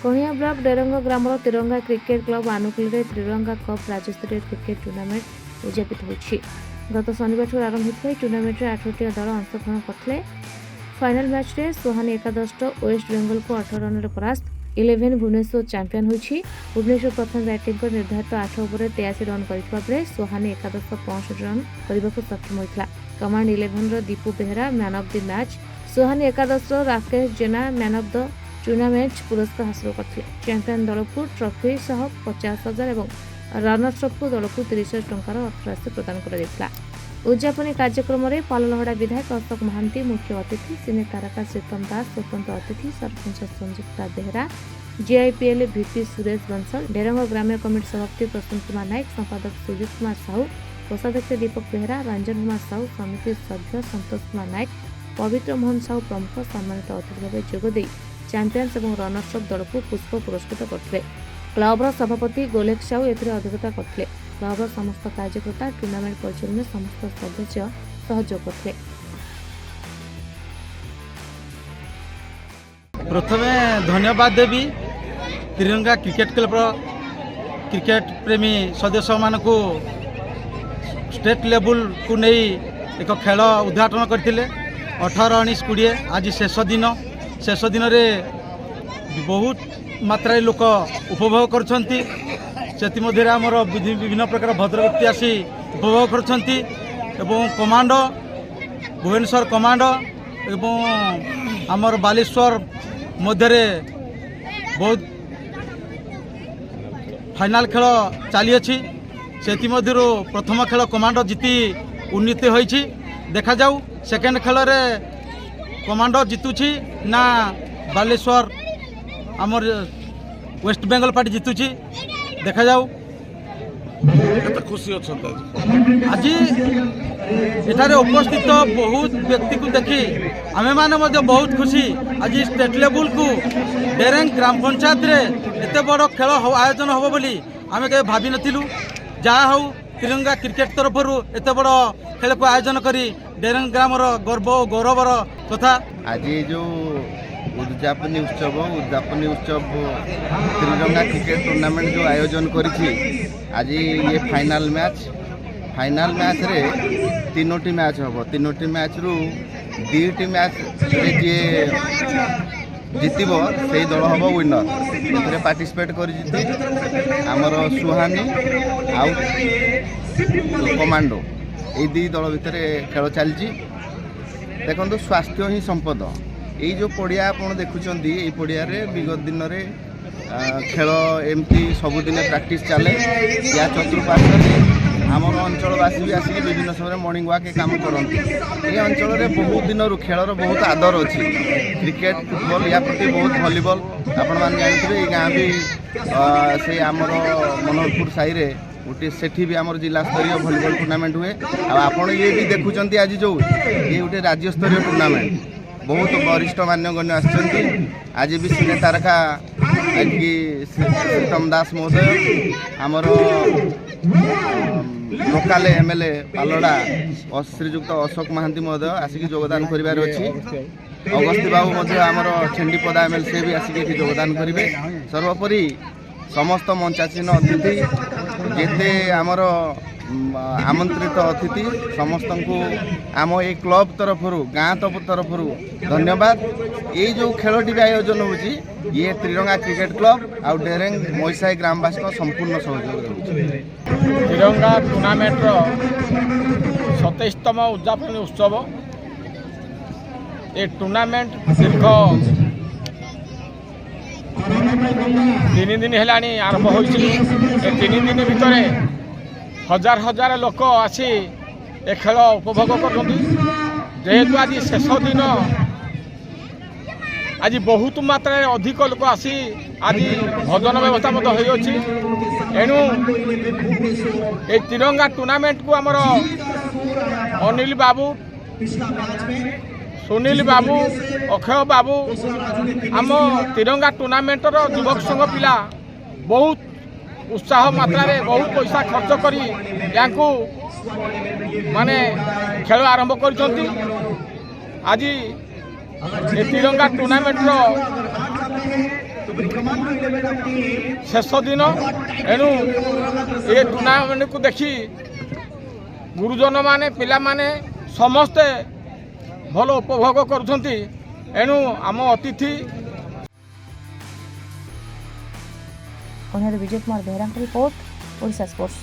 कणिया block डेरंग grammar तिरंगा cricket club आनुकूल त्रिरंगा cup राज्यस्तरीय cricket tournament उद्यापित होइछि। गत शनिवार आरंभ होता टूर्नामेंट में 8टी दल अंशग्रहण करते। फाइनाल मैच रे सोहानी एकादश वेस्ट बेंगल को 18 रन परास्त 11 भुवनेश्वर चैंपियन होइछि। भुवनेश्वर प्रथम बैटिंग को निर्धारित 8 ओवर 83 रन करथिबा बेले सोहानी एकादश 65 रन करने को सक्षम होइतला। कमांड 11 रो Deepu Behera man of the match, Sohani एकादश Rakesh Jena man of the tournament पुरस्कार हासिल करथिले। चैंपियन दल को ट्रॉफी सह 50,000 और रनर्स अप दल को 30,000 टंकार अर्थराशि प्रदान कर उद्यापनी कार्यक्रम में पाललहड़ा विधायक अशोक महांती मुख्य अतिथि, सिने तारका श्रीतम दास स्वतंत्र अतिथि, सरपंच संयुक्ता बेहरा, जीआईपीएल वीपी सुरेश बंसल, डेरंग ग्राम्य कमिटी सभापति प्रसन्न कुमार नायक, संपादक सुजीत कुमार साहू, कोषाध्यक्ष दीपक बेहरा, रंजन कुमार साहू, समिति सभ्य संतोष कुमार नायक, पवित्र मोहन साहू प्रमुख सम्मानित अतिथि भाव जोगदे चैंपियंस और रनर्स अप दल को पुष्प पुरस्कृत करते। क्लबर सभापति गोलेख साहू एथिरे अध्यक्षता करते। क्लबर समस्त कार्यकर्ता टूर्नामेंट परिचालन समस्त सदस्य सहयोग करते। प्रथमे धन्यवाद देवी तिरंगा क्रिकेट क्लब क्रिकेट प्रेमी सदस्य मान को स्टेट लेवल को नहीं एक खेल उद्घाटन करते। 18, 19, 20 आज शेष दिन रे बहुत मात्रा लोक उपभोग करछंती। सेति मध्य आमर विभिन्न प्रकार भद्र व्यक्ति आसी उपभोग करछंती एवं कमांड भुवनेश्वर कमांड एवं आमर बालेश्वर मध्य बहुत फाइनाल खेल चली अच्छी। सेति मध्यरु प्रथम खेल कमांड जीति उन्नति होइछि। देखा जाऊ सेकेंड खेल रे कमांड जीतुछि ना बालेश्वर आमर वेस्ट बेंगल पार्टी जीतुछि। देखा जाऊ खुशी अच्छा आज एठारे उपस्थित बहुत व्यक्ति को देखी आमे माने मध्य बहुत खुशी। आज स्टेट लेवल को डेरेंग ग्राम पंचायत रे एते बड़ खेल आयोजन होबो बोली आमे के भाबी नथिलु। जहा हो तिरंगा क्रिकेट तरफरु एते बड़ खेल को आयोजन करी डेरेंग ग्रामर गर्व और गौरवर कथा। आज जो उद्यापनी उत्सव तिरंगा क्रिकेट टूर्नामेंट जो आयोजन करी आज ये फाइनल मैच रे 3टी मैच हम 3टी मैच रु 2टी मैच रे जे जीतब से दल हम विनर। ए पार्टिसिपेट कर आमर सुहानी आउ कमांडो ये 2 दल भितर खेल चलती। देखो स्वास्थ्य ही संपद। ये जो पड़िया आप देखुं ये पड़िया विगत दिन में खेल एमती सबुदिन प्रैक्टिस चले। या चतुर्पार्श्व आम अंचलवासी भी आसिक विभिन्न समय मॉर्निंग वॉक काम करते। ये अंचल में बहुत दिन खेलर बहुत आदर अच्छी। क्रिकेट फुटबॉल या प्रति बहुत वॉलीबॉल आपण मैंने जानते। ये गाँ भी से आमर मनोहरपुर साई रे गोटे सेठी भी आमर जिला स्तरीय वॉलीबॉल टूर्नामेंट हुए। आपण ये भी देखुं आज जो ये गोटे राज्य स्तरीय टूर्नामेंट बहुत वरिष्ठ मान्यगण्य आसछंती। आज भी सिने तारका श्रीतम दास महोदय आमर लोकाल एमएलए पालड़ा श्रीजुक्त अशोक महांती महोदय आसिक योगदान करिवार अछि। अगस्ती बाबू मध्य आमर छेंडीपदा एमएल से भी आसिक योगदान करिवे। सर्वोपरि समस्त मंचासीन अतिथि जेते आमर आमंत्रित अतिथि समस्त को आम ये क्लब तरफर गाँ तरफर धन्यवाद। ये जो खेलटी भी आयोजन होची ये त्रिरंगा क्रिकेट क्लब आउ डेरेंग मोइसाई ग्रामवासी संपूर्ण सहयोग। तिरंगा टूर्नामेंट 27तम उद्यापनी उत्सव। ये टूर्नामेंट दीर्घ 3 दिन है आरंभ होइछि। 3 दिन भितर हजार हजार लोक आसी ए खेल उपभोग कर। जेहेतु आज शेष दिन आज बहुत मात्रा अधिक लोक आसी आज भोजन व्यवस्था होती। एणु ए तिरंगा टूर्नामेंट को आमर अनिल बाबू, सुनील बाबू, अक्षय बाबू आम तिरंगा टूर्नामेंटर युवक संघ पिला बहुत उत्साह मात्रा रे बहुत पैसा खर्च करी याकू माने खेल आरंभ करछंती। आज ए तिरंगा टूर्नामेंट शेष दिन एणु ये टूर्णामेंट को देखी गुरुजन माने पिला माने समस्ते भल उपभोग करुछंती। एणु आम अतिथि विजय कुमार बेहरा रिपोर्ट ओडिशा स्पोर्ट्स।